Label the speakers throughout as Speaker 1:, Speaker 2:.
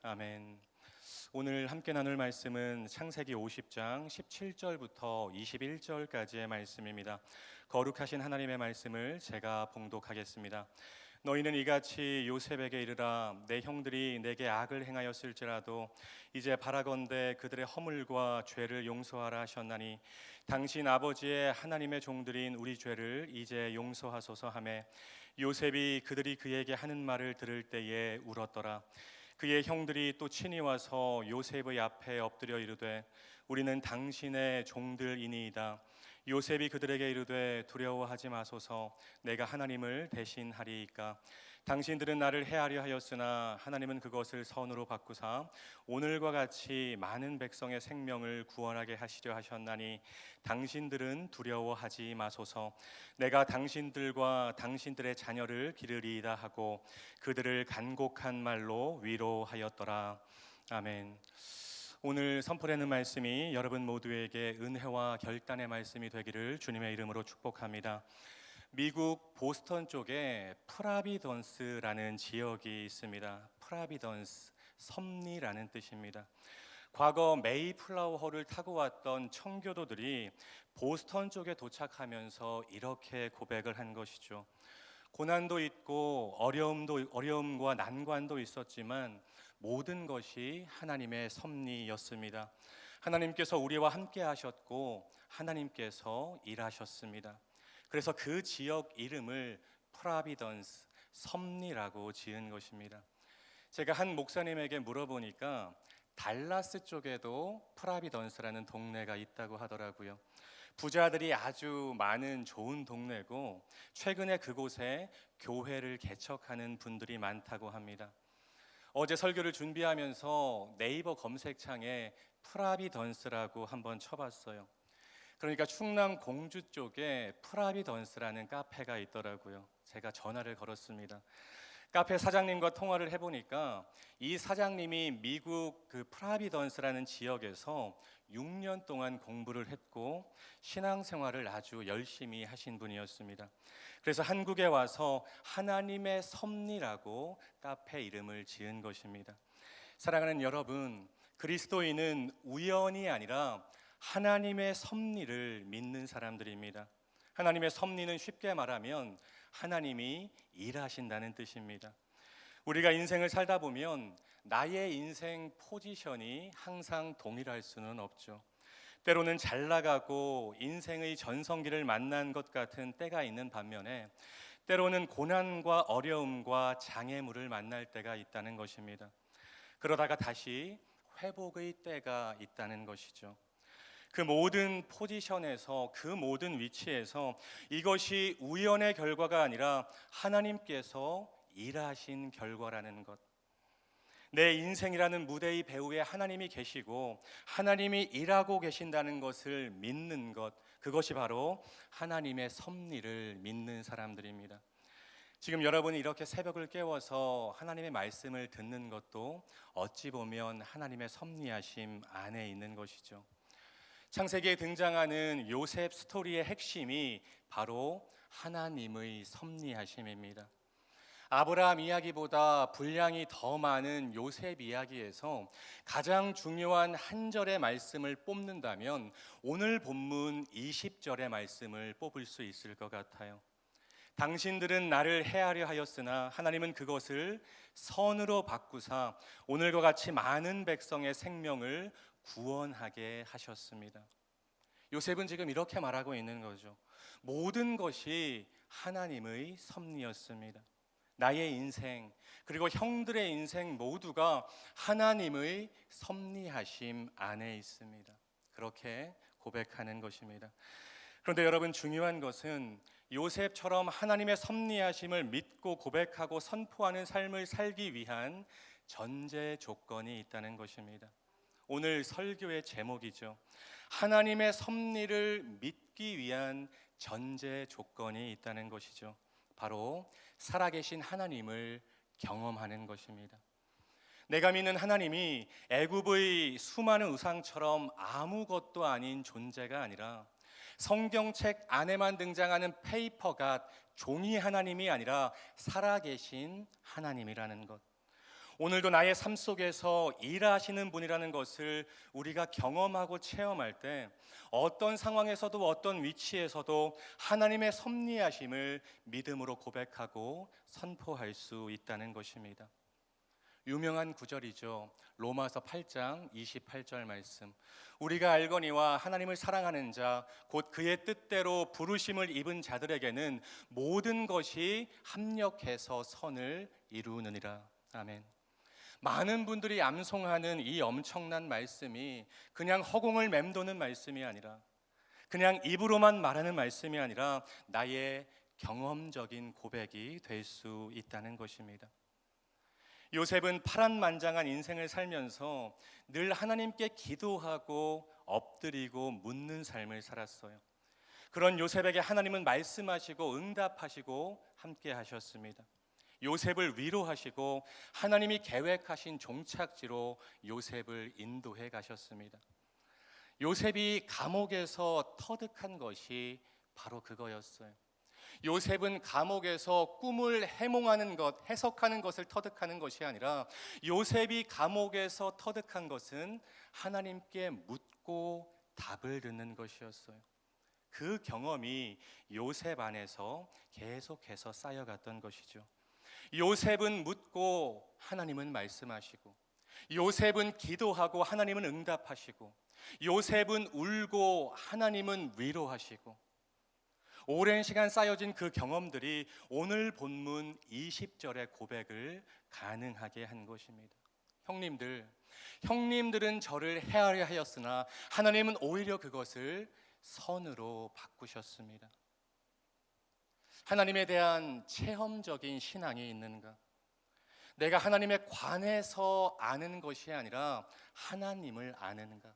Speaker 1: 아멘. 오늘 함께 나눌 말씀은 창세기 50장 17절부터 21절까지의 말씀입니다. 거룩하신 하나님의 말씀을 제가 봉독하겠습니다. 너희는 이같이 요셉에게 이르라. 내 형들이 내게 악을 행하였을지라도 이제 바라건대 그들의 허물과 죄를 용서하라 하셨나니 당신 아버지의 하나님의 종들인 우리 죄를 이제 용서하소서 하매 요셉이 그들이 그에게 하는 말을 들을 때에 울었더라. 그의 형들이 또 친히 와서 요셉의 앞에 엎드려 이르되 우리는 당신의 종들이니이다. 요셉이 그들에게 이르되 두려워하지 마소서. 내가 하나님을 대신하리이까. 당신들은 나를 해하려 하였으나 하나님은 그것을 선으로 바꾸사 오늘과 같이 많은 백성의 생명을 구원하게 하시려 하셨나니 당신들은 두려워하지 마소서. 내가 당신들과 당신들의 자녀를 기르리이다 하고 그들을 간곡한 말로 위로하였더라. 아멘. 오늘 선포되는 말씀이 여러분 모두에게 은혜와 결단의 말씀이 되기를 주님의 이름으로 축복합니다. 미국 보스턴 쪽에 프라비던스라는 지역이 있습니다. 프라비던스, 섭리라는 뜻입니다. 과거 메이플라워호를 타고 왔던 청교도들이 보스턴 쪽에 도착하면서 이렇게 고백을 한 것이죠. 고난도 있고 어려움과 난관도 있었지만 모든 것이 하나님의 섭리였습니다. 하나님께서 우리와 함께 하셨고 하나님께서 일하셨습니다. 그래서 그 지역 이름을 프라비던스, 섭리라고 지은 것입니다. 제가 한 목사님에게 물어보니까 달라스 쪽에도 프라비던스라는 동네가 있다고 하더라고요. 부자들이 아주 많은 좋은 동네고 최근에 그곳에 교회를 개척하는 분들이 많다고 합니다. 어제 설교를 준비하면서 네이버 검색창에 프라비던스라고 한번 쳐봤어요. 그러니까 충남 공주 쪽에 프라비던스라는 카페가 있더라고요. 제가 전화를 걸었습니다. 카페 사장님과 통화를 해보니까 이 사장님이 미국 그 프라비던스라는 지역에서 6년 동안 공부를 했고 신앙생활을 아주 열심히 하신 분이었습니다. 그래서 한국에 와서 하나님의 섭리라고 카페 이름을 지은 것입니다. 사랑하는 여러분, 그리스도인은 우연이 아니라 하나님의 섭리를 믿는 사람들입니다. 하나님의 섭리는 쉽게 말하면 하나님이 일하신다는 뜻입니다. 우리가 인생을 살다 보면 나의 인생 포지션이 항상 동일할 수는 없죠. 때로는 잘 나가고 인생의 전성기를 만난 것 같은 때가 있는 반면에 때로는 고난과 어려움과 장애물을 만날 때가 있다는 것입니다. 그러다가 다시 회복의 때가 있다는 것이죠. 그 모든 포지션에서, 그 모든 위치에서 이것이 우연의 결과가 아니라 하나님께서 일하신 결과라는 것. 내 인생이라는 무대의 배우에 하나님이 계시고 하나님이 일하고 계신다는 것을 믿는 것, 그것이 바로 하나님의 섭리를 믿는 사람들입니다. 지금 여러분이 이렇게 새벽을 깨워서 하나님의 말씀을 듣는 것도 어찌 보면 하나님의 섭리하심 안에 있는 것이죠. 창세기에 등장하는 요셉 스토리의 핵심이 바로 하나님의 섭리하심입니다. 아브라함 이야기보다 분량이 더 많은 요셉 이야기에서 가장 중요한 한 절의 말씀을 뽑는다면 오늘 본문 20절의 말씀을 뽑을 수 있을 것 같아요. 당신들은 나를 해하려 하였으나 하나님은 그것을 선으로 바꾸사 오늘과 같이 많은 백성의 생명을 구원하게 하셨습니다. 요셉은 지금 이렇게 말하고 있는 거죠. 모든 것이 하나님의 섭리였습니다. 나의 인생 그리고 형들의 인생 모두가 하나님의 섭리하심 안에 있습니다. 그렇게 고백하는 것입니다. 그런데 여러분, 중요한 것은 요셉처럼 하나님의 섭리하심을 믿고 고백하고 선포하는 삶을 살기 위한 전제 조건이 있다는 것입니다. 오늘 설교의 제목이죠. 하나님의 섭리를 믿기 위한 전제 조건이 있다는 것이죠. 바로 살아계신 하나님을 경험하는 것입니다. 내가 믿는 하나님이 애굽의 수많은 우상처럼 아무것도 아닌 존재가 아니라 성경책 안에만 등장하는 페이퍼갓, 종이 하나님이 아니라 살아계신 하나님이라는 것. 오늘도 나의 삶 속에서 일하시는 분이라는 것을 우리가 경험하고 체험할 때 어떤 상황에서도 어떤 위치에서도 하나님의 섭리하심을 믿음으로 고백하고 선포할 수 있다는 것입니다. 유명한 구절이죠. 로마서 8장 28절 말씀. 우리가 알거니와 하나님을 사랑하는 자 곧 그의 뜻대로 부르심을 입은 자들에게는 모든 것이 합력해서 선을 이루느니라. 아멘. 많은 분들이 암송하는 이 엄청난 말씀이 그냥 허공을 맴도는 말씀이 아니라, 그냥 입으로만 말하는 말씀이 아니라 나의 경험적인 고백이 될 수 있다는 것입니다. 요셉은 파란만장한 인생을 살면서 늘 하나님께 기도하고 엎드리고 묻는 삶을 살았어요. 그런 요셉에게 하나님은 말씀하시고 응답하시고 함께 하셨습니다. 요셉을 위로하시고 하나님이 계획하신 종착지로 요셉을 인도해 가셨습니다. 요셉이 감옥에서 터득한 것이 바로 그거였어요. 요셉은 감옥에서 꿈을 해몽하는 것, 해석하는 것을 터득하는 것이 아니라 요셉이 감옥에서 터득한 것은 하나님께 묻고 답을 듣는 것이었어요. 그 경험이 요셉 안에서 계속해서 쌓여갔던 것이죠. 요셉은 묻고 하나님은 말씀하시고, 요셉은 기도하고 하나님은 응답하시고, 요셉은 울고 하나님은 위로하시고, 오랜 시간 쌓여진 그 경험들이 오늘 본문 20절의 고백을 가능하게 한 것입니다. 형님들은 저를 해하려 하였으나 하나님은 오히려 그것을 선으로 바꾸셨습니다. 하나님에 대한 체험적인 신앙이 있는가? 내가 하나님에 관해서 아는 것이 아니라 하나님을 아는가?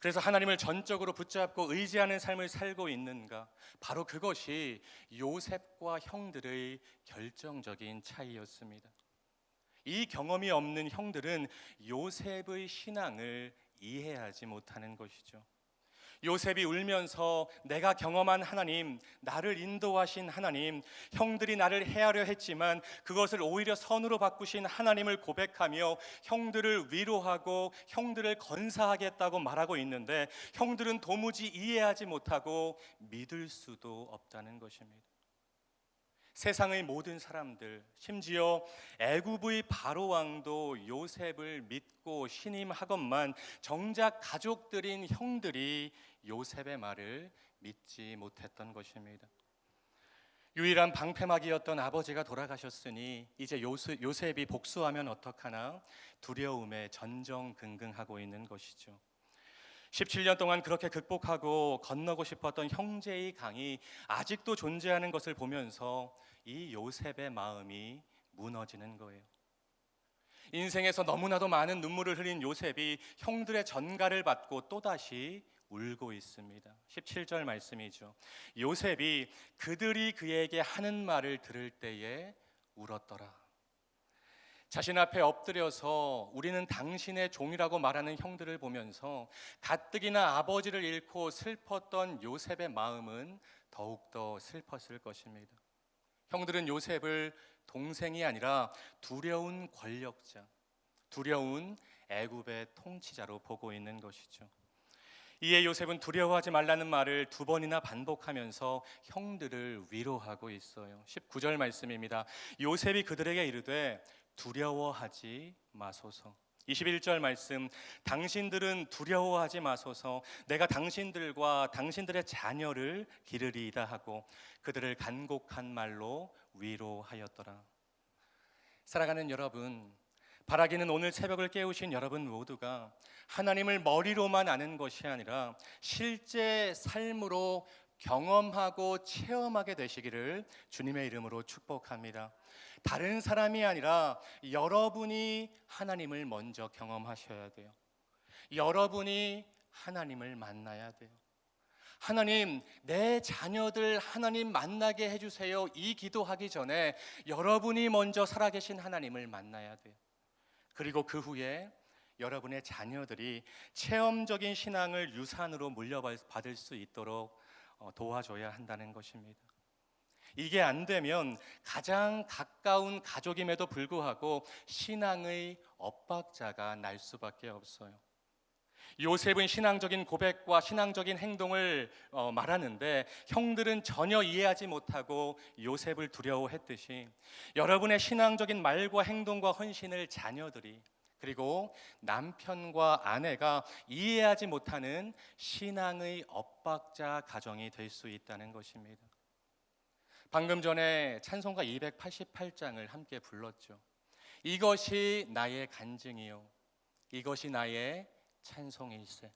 Speaker 1: 그래서 하나님을 전적으로 붙잡고 의지하는 삶을 살고 있는가? 바로 그것이 요셉과 형들의 결정적인 차이였습니다. 이 경험이 없는 형들은 요셉의 신앙을 이해하지 못하는 것이죠. 요셉이 울면서 내가 경험한 하나님, 나를 인도하신 하나님, 형들이 나를 해하려 했지만 그것을 오히려 선으로 바꾸신 하나님을 고백하며 형들을 위로하고 형들을 건사하겠다고 말하고 있는데 형들은 도무지 이해하지 못하고 믿을 수도 없다는 것입니다. 세상의 모든 사람들, 심지어 애굽의 바로 왕도 요셉을 믿고 신임하건만 정작 가족들인 형들이 요셉의 말을 믿지 못했던 것입니다. 유일한 방패막이었던 아버지가 돌아가셨으니 이제 요셉이 복수하면 어떡하나 두려움에 전전긍긍하고 있는 것이죠. 17년 동안 그렇게 극복하고 건너고 싶었던 형제의 강이 아직도 존재하는 것을 보면서 이 요셉의 마음이 무너지는 거예요. 인생에서 너무나도 많은 눈물을 흘린 요셉이 형들의 전가를 받고 또다시 울고 있습니다. 17절 말씀이죠. 요셉이 그들이 그에게 하는 말을 들을 때에 울었더라. 자신 앞에 엎드려서 우리는 당신의 종이라고 말하는 형들을 보면서 가뜩이나 아버지를 잃고 슬펐던 요셉의 마음은 더욱더 슬펐을 것입니다. 형들은 요셉을 동생이 아니라 두려운 권력자, 두려운 애굽의 통치자로 보고 있는 것이죠. 이에 요셉은 두려워하지 말라는 말을 2번이나 반복하면서 형들을 위로하고 있어요. 19절 말씀입니다. 요셉이 그들에게 이르되 두려워하지 마소서. 21절 말씀, 당신들은 두려워하지 마소서. 내가 당신들과 당신들의 자녀를 기르리이다 하고 그들을 간곡한 말로 위로하였더라. 사랑하는 여러분, 바라기는 오늘 새벽을 깨우신 여러분 모두가 하나님을 머리로만 아는 것이 아니라 실제 삶으로 경험하고 체험하게 되시기를 주님의 이름으로 축복합니다. 다른 사람이 아니라 여러분이 하나님을 먼저 경험하셔야 돼요. 여러분이 하나님을 만나야 돼요. 하나님, 내 자녀들 하나님 만나게 해주세요. 이 기도하기 전에 여러분이 먼저 살아계신 하나님을 만나야 돼요. 그리고 그 후에 여러분의 자녀들이 체험적인 신앙을 유산으로 물려받을 수 있도록 도와줘야 한다는 것입니다. 이게 안 되면 가장 가까운 가족임에도 불구하고 신앙의 엇박자가 날 수밖에 없어요. 요셉은 신앙적인 고백과 신앙적인 행동을 말하는데 형들은 전혀 이해하지 못하고 요셉을 두려워했듯이 여러분의 신앙적인 말과 행동과 헌신을 자녀들이 그리고 남편과 아내가 이해하지 못하는 신앙의 엇박자 가정이 될 수 있다는 것입니다. 방금 전에 찬송가 288장을 함께 불렀죠. 이것이 나의 간증이요 이것이 나의 찬송일세.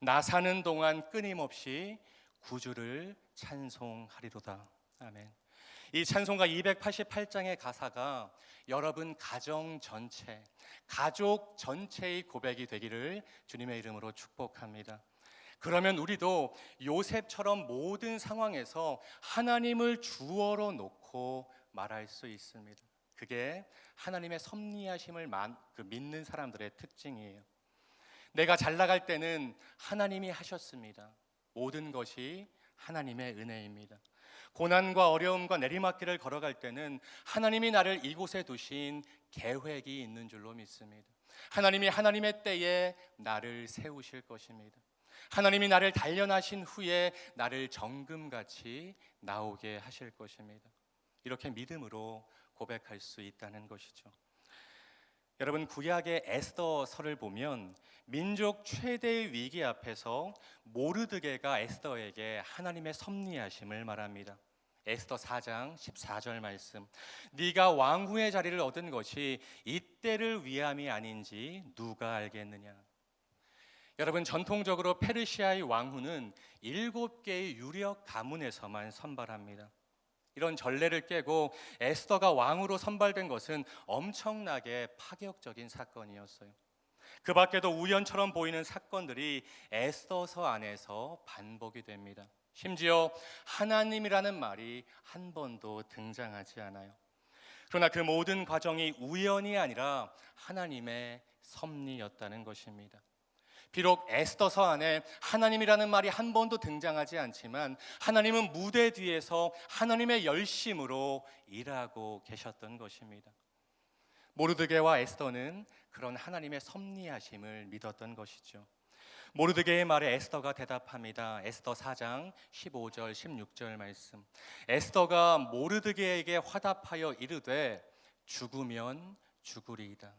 Speaker 1: 나 사는 동안 끊임없이 구주를 찬송하리로다. 아멘. 이 찬송가 288장의 가사가 여러분 가정 전체, 가족 전체의 고백이 되기를 주님의 이름으로 축복합니다. 그러면 우리도 요셉처럼 모든 상황에서 하나님을 주어로 놓고 말할 수 있습니다. 그게 하나님의 섭리하심을 믿는 사람들의 특징이에요. 내가 잘 나갈 때는 하나님이 하셨습니다. 모든 것이 하나님의 은혜입니다. 고난과 어려움과 내리막길을 걸어갈 때는 하나님이 나를 이곳에 두신 계획이 있는 줄로 믿습니다. 하나님이 하나님의 때에 나를 세우실 것입니다. 하나님이 나를 단련하신 후에 나를 정금같이 나오게 하실 것입니다. 이렇게 믿음으로 고백할 수 있다는 것이죠. 여러분, 구약의 에스더서를 보면 민족 최대의 위기 앞에서 모르드게가 에스더에게 하나님의 섭리하심을 말합니다. 에스더 4장 14절 말씀, 네가 왕후의 자리를 얻은 것이 이때를 위함이 아닌지 누가 알겠느냐. 여러분, 전통적으로 페르시아의 왕후는 7개의 유력 가문에서만 선발합니다. 이런 전례를 깨고 에스더가 왕으로 선발된 것은 엄청나게 파격적인 사건이었어요. 그 밖에도 우연처럼 보이는 사건들이 에스더서 안에서 반복이 됩니다. 심지어 하나님이라는 말이 한 번도 등장하지 않아요. 그러나 그 모든 과정이 우연이 아니라 하나님의 섭리였다는 것입니다. 비록 에스더서 안에 하나님이라는 말이 한 번도 등장하지 않지만 하나님은 무대 뒤에서 하나님의 열심으로 일하고 계셨던 것입니다. 모르드게와 에스더는 그런 하나님의 섭리하심을 믿었던 것이죠. 모르드게의 말에 에스더가 대답합니다. 에스더 4장 15절 16절 말씀. 에스더가 모르드게에게 화답하여 이르되 죽으면 죽으리이다.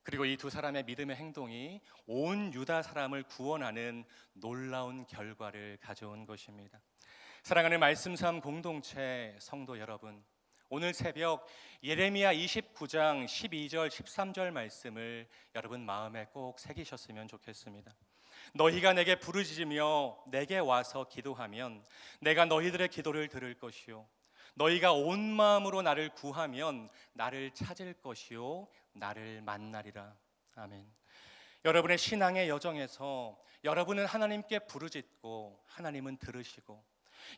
Speaker 1: 그리고 이 두 사람의 믿음의 행동이 온 유다 사람을 구원하는 놀라운 결과를 가져온 것입니다. 사랑하는 말씀 삶 공동체 성도 여러분, 오늘 새벽 예레미야 29장 12절 13절 말씀을 여러분 마음에 꼭 새기셨으면 좋겠습니다. 너희가 내게 부르짖으며 내게 와서 기도하면 내가 너희들의 기도를 들을 것이요 너희가 온 마음으로 나를 구하면 나를 찾을 것이요 나를 만나리라. 아멘. 여러분의 신앙의 여정에서 여러분은 하나님께 부르짖고 하나님은 들으시고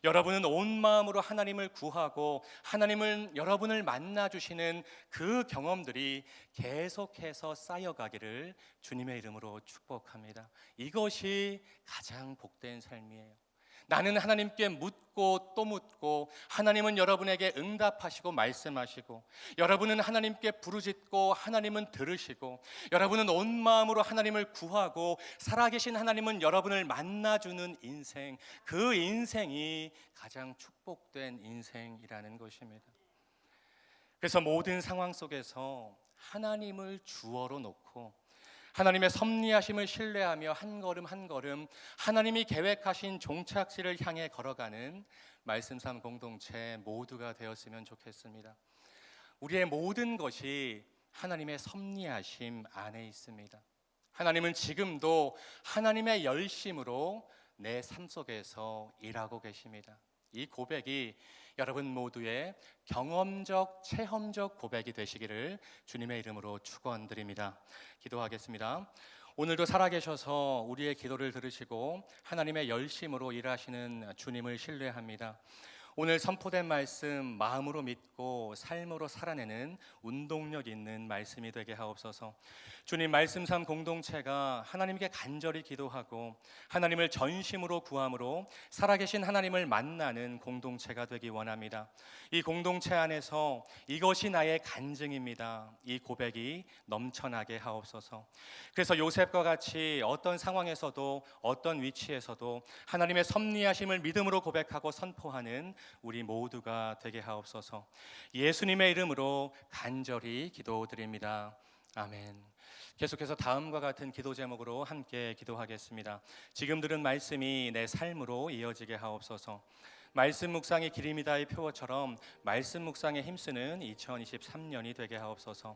Speaker 1: 여러분은 온 마음으로 하나님을 구하고 하나님은 여러분을 만나 주시는 그 경험들이 계속해서 쌓여가기를 주님의 이름으로 축복합니다. 이것이 가장 복된 삶이에요. 나는 하나님께 묻고 또 묻고 하나님은 여러분에게 응답하시고 말씀하시고 여러분은 하나님께 부르짖고 하나님은 들으시고 여러분은 온 마음으로 하나님을 구하고 살아계신 하나님은 여러분을 만나주는 인생, 그 인생이 가장 축복된 인생이라는 것입니다. 그래서 모든 상황 속에서 하나님을 주어로 놓고 하나님의 섭리하심을 신뢰하며 한 걸음 한 걸음 하나님이 계획하신 종착지를 향해 걸어가는 말씀 삶 공동체 모두가 되었으면 좋겠습니다. 우리의 모든 것이 하나님의 섭리하심 안에 있습니다. 하나님은 지금도 하나님의 열심으로 내 삶 속에서 일하고 계십니다. 이 고백이 여러분 모두의 경험적, 체험적 고백이 되시기를 주님의 이름으로 축원드립니다. 기도하겠습니다. 오늘도 살아계셔서 우리의 기도를 들으시고 하나님의 열심으로 일하시는 주님을 신뢰합니다. 오늘 선포된 말씀 마음으로 믿고 삶으로 살아내는 운동력 있는 말씀이 되게 하옵소서. 주님, 말씀 삶 공동체가 하나님께 간절히 기도하고 하나님을 전심으로 구함으로 살아계신 하나님을 만나는 공동체가 되기 원합니다. 이 공동체 안에서 이것이 나의 간증입니다, 이 고백이 넘쳐나게 하옵소서. 그래서 요셉과 같이 어떤 상황에서도 어떤 위치에서도 하나님의 섭리하심을 믿음으로 고백하고 선포하는 우리 모두가 되게 하옵소서. 예수님의 이름으로 간절히 기도드립니다. 아멘. 계속해서 다음과 같은 기도 제목으로 함께 기도하겠습니다. 지금 들은 말씀이 내 삶으로 이어지게 하옵소서. 말씀 묵상이 길입니다의 표어처럼 말씀 묵상에 힘쓰는 2023년이 되게 하옵소서.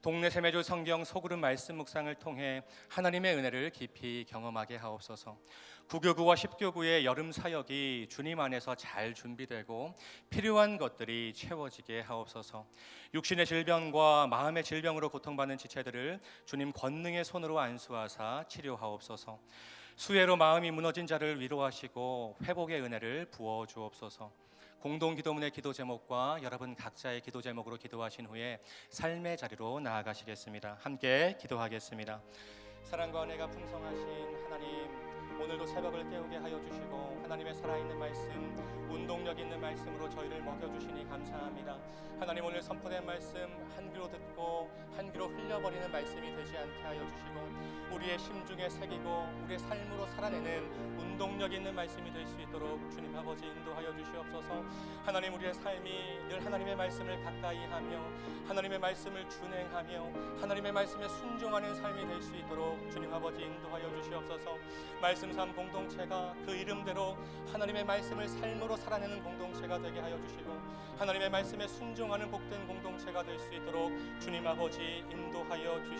Speaker 1: 동네 세매조 성경 소그룹 말씀 묵상을 통해 하나님의 은혜를 깊이 경험하게 하옵소서. 9교구와 10교구의 여름 사역이 주님 안에서 잘 준비되고 필요한 것들이 채워지게 하옵소서. 육신의 질병과 마음의 질병으로 고통받는 지체들을 주님 권능의 손으로 안수하사 치료하옵소서. 수혜로 마음이 무너진 자를 위로하시고 회복의 은혜를 부어 주옵소서. 공동 기도문의 기도 제목과 여러분 각자의 기도 제목으로 기도하신 후에 삶의 자리로 나아가시겠습니다. 함께 기도하겠습니다. 사랑과 은혜가 풍성하신 하나님, 오늘도 새벽을 깨우게 하여 주시고 하나님의 살아있는 말씀, 운동력 있는 말씀으로 저희를 먹여주시니 감사합니다. 하나님, 오늘 선포된 말씀 한 귀로 듣고 한 귀로 흘려버리는 말씀이 되지 않게 하여 주시고 우리의 심중에 새기고 우리의 삶으로 살아내는 운동력 있는 말씀이 될 수 있도록 주님 아버지 인도하여 주시옵소서. 하나님, 우리의 삶이 늘 하나님의 말씀을 가까이 하며 하나님의 말씀을 준행하며 하나님의 말씀에 순종하는 삶이 될 수 있도록 주님 아버지 인도하여 주시옵소서. 말씀 삶 공동체가 그 이름대로 하나님의 말씀을 삶으로 살아내는 공동체가 되게 하여 주시고 하나님의 말씀에 순종하는 복된 공동체가 될 수 있도록 주님 아버지 인도하여 주시옵소서.